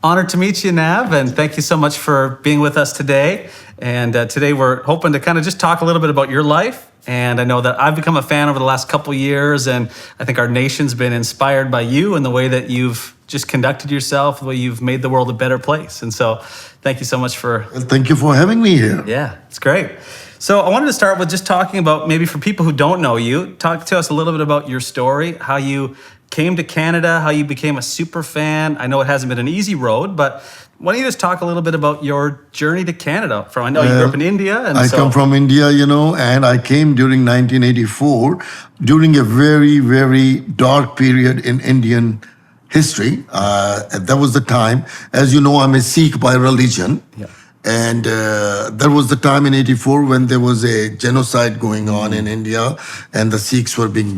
Honored to meet you, Nav, and thank you so much for being with us today. And today we're hoping to kind of just talk a little bit about your life. And I know that I've become a fan over the last couple of years, and I think our nation's been inspired by you and the way that you've just conducted yourself, the way you've made the world a better place. And so thank you so much for... Well, thank you for having me here. Yeah, it's great. So I wanted to start with just talking about, maybe for people who don't know you, talk to us a little bit about your story, how you came to Canada, how you became a super fan. I know it hasn't been an easy road, but why don't you just talk a little bit about your journey to Canada? I know you grew up in India. And I come from India, and I came during 1984, during a very, very dark period in Indian history. That was the time. As you know, I'm a Sikh by religion. Yeah. And there was the time in 84 when there was a genocide going on in India, and the Sikhs were being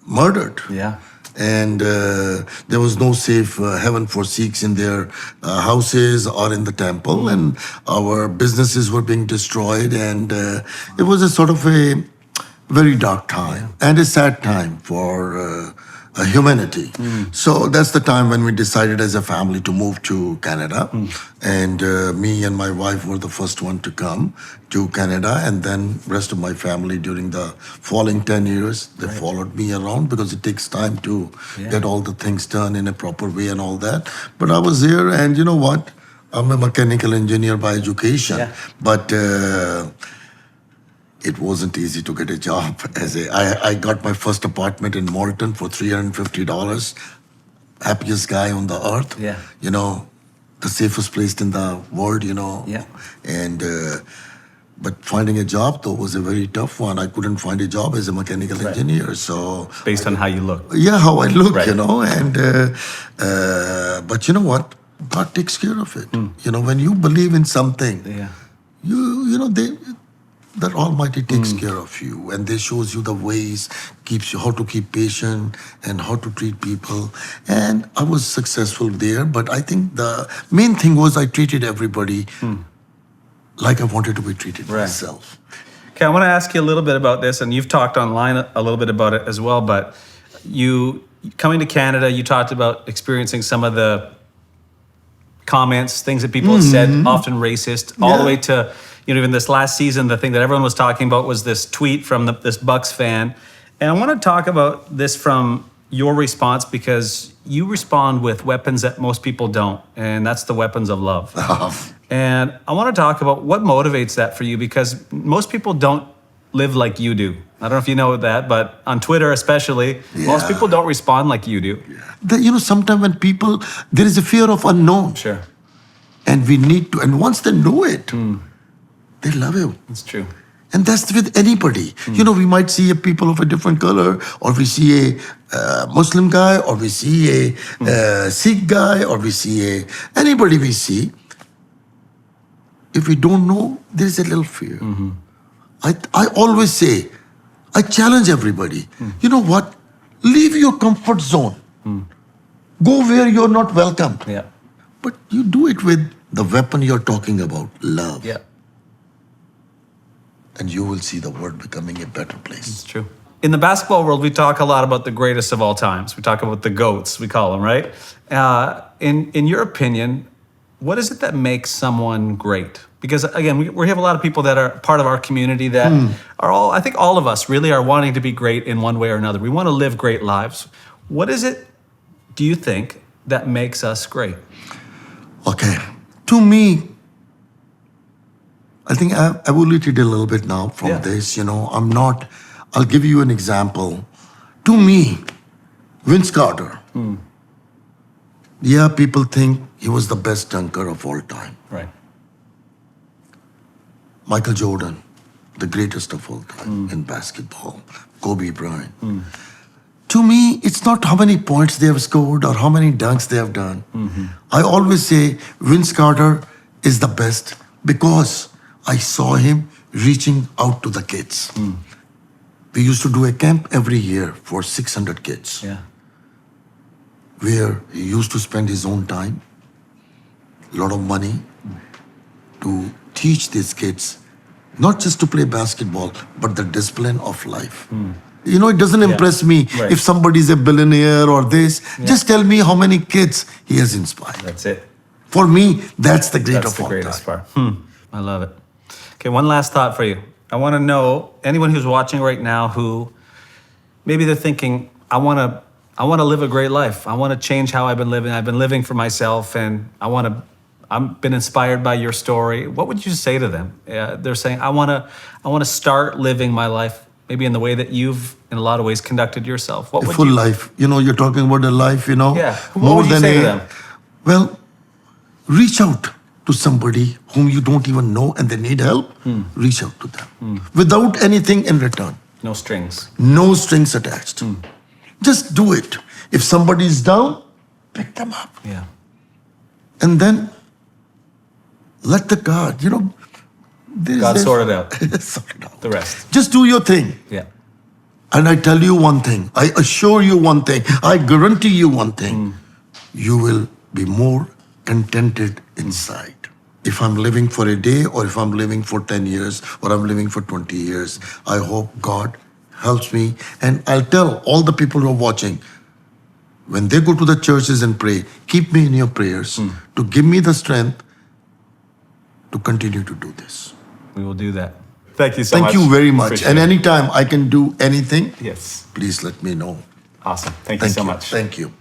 murdered. Yeah. And there was no safe heaven for Sikhs in their houses or in the temple, and our businesses were being destroyed, and it was a sort of a very dark time and a sad time for humanity. So that's the time when we decided as a family to move to Canada. And me and my wife were the first one to come to Canada, and then rest of my family during the following 10 years, they followed me around because it takes time to get all the things done in a proper way and all that. But I was here, and you know what? I'm a mechanical engineer by education, but it wasn't easy to get a job. I got my first apartment in Moulton for $350. Happiest guy on the earth. Yeah. The safest place in the world, Yeah. And but finding a job though was a very tough one. I couldn't find a job as a mechanical engineer. So based on how you look. Yeah, how I look, Right. and but you know what? God takes care of it. When you believe in something, that Almighty takes care of you, and they shows you the ways, keeps you how to keep patient and how to treat people. And I was successful there, but I think the main thing was I treated everybody like I wanted to be treated myself. Okay, I want to ask you a little bit about this, and you've talked online a little bit about it as well, but you coming to Canada, you talked about experiencing some of the comments, things that people have said, often racist, all the way to, even this last season, the thing that everyone was talking about was this tweet from this Bucks fan. And I want to talk about this from your response, because you respond with weapons that most people don't, and that's the weapons of love. And I want to talk about what motivates that for you, because most people don't live like you do. I don't know if you know that, but on Twitter especially, most people don't respond like you do. Sometimes when people, there is a fear of unknown. Sure. And we need to, and once they know it, they love you. It's true. And that's with anybody. We might see a people of a different color, or we see a Muslim guy, or we see a Sikh guy, or we see anybody we see. If we don't know, there's a little fear. I always say, I challenge everybody. You know what? Leave your comfort zone. Go where you're not welcome. Yeah. But you do it with the weapon you're talking about, love. Yeah. And you will see the world becoming a better place. It's true. In the basketball world, we talk a lot about the greatest of all times. We talk about the GOATs, we call them, right? In your opinion, what is it that makes someone great? Because again, we have a lot of people that are part of our community that are all, I think all of us really are wanting to be great in one way or another. We want to live great lives. What is it, do you think, that makes us great? Okay. To me, I think I've evoluted a little bit now from this. I'll give you an example. To me, Vince Carter. Yeah, people think he was the best dunker of all time. Right. Michael Jordan, the greatest of all time in basketball. Kobe Bryant. To me, it's not how many points they have scored or how many dunks they have done. I always say Vince Carter is the best because I saw him reaching out to the kids. We used to do a camp every year for 600 kids. Yeah. Where he used to spend his own time, a lot of money, to teach these kids not just to play basketball, but the discipline of life. it doesn't impress me Right. if somebody's a billionaire or this. Just tell me how many kids he has inspired. That's it. For me, that's the great That's of the all greatest time. part. I love it. Okay, one last thought for you. I want to know anyone who's watching right now who maybe they're thinking, I want to live a great life. I want to change how I've been living. I've been living for myself, and I've been inspired by your story. What would you say to them? They're saying, I want to start living my life maybe in the way that you've, in a lot of ways, conducted yourself. What A would full you? life. You're talking about a life, Yeah. What more would you than say to a. them? Well, reach out to somebody whom you don't even know and they need help. Reach out to them without anything in return. No strings. No strings attached. Just do it. If somebody's down, pick them up. Yeah. And then let the God, God sort it out. sort it out. The rest. Just do your thing. Yeah. And I tell you one thing, I assure you one thing, I guarantee you one thing. You will be more contented inside. If I'm living for a day, or if I'm living for 10 years, or I'm living for 20 years, I hope God helps me. And I'll tell all the people who are watching, when they go to the churches and pray, keep me in your prayers to give me the strength to continue to do this. We will do that. Thank you so much. Thank you very much. Appreciate And it. anytime I can do anything, Yes. please let me know. Awesome. Thank you so much. Thank you.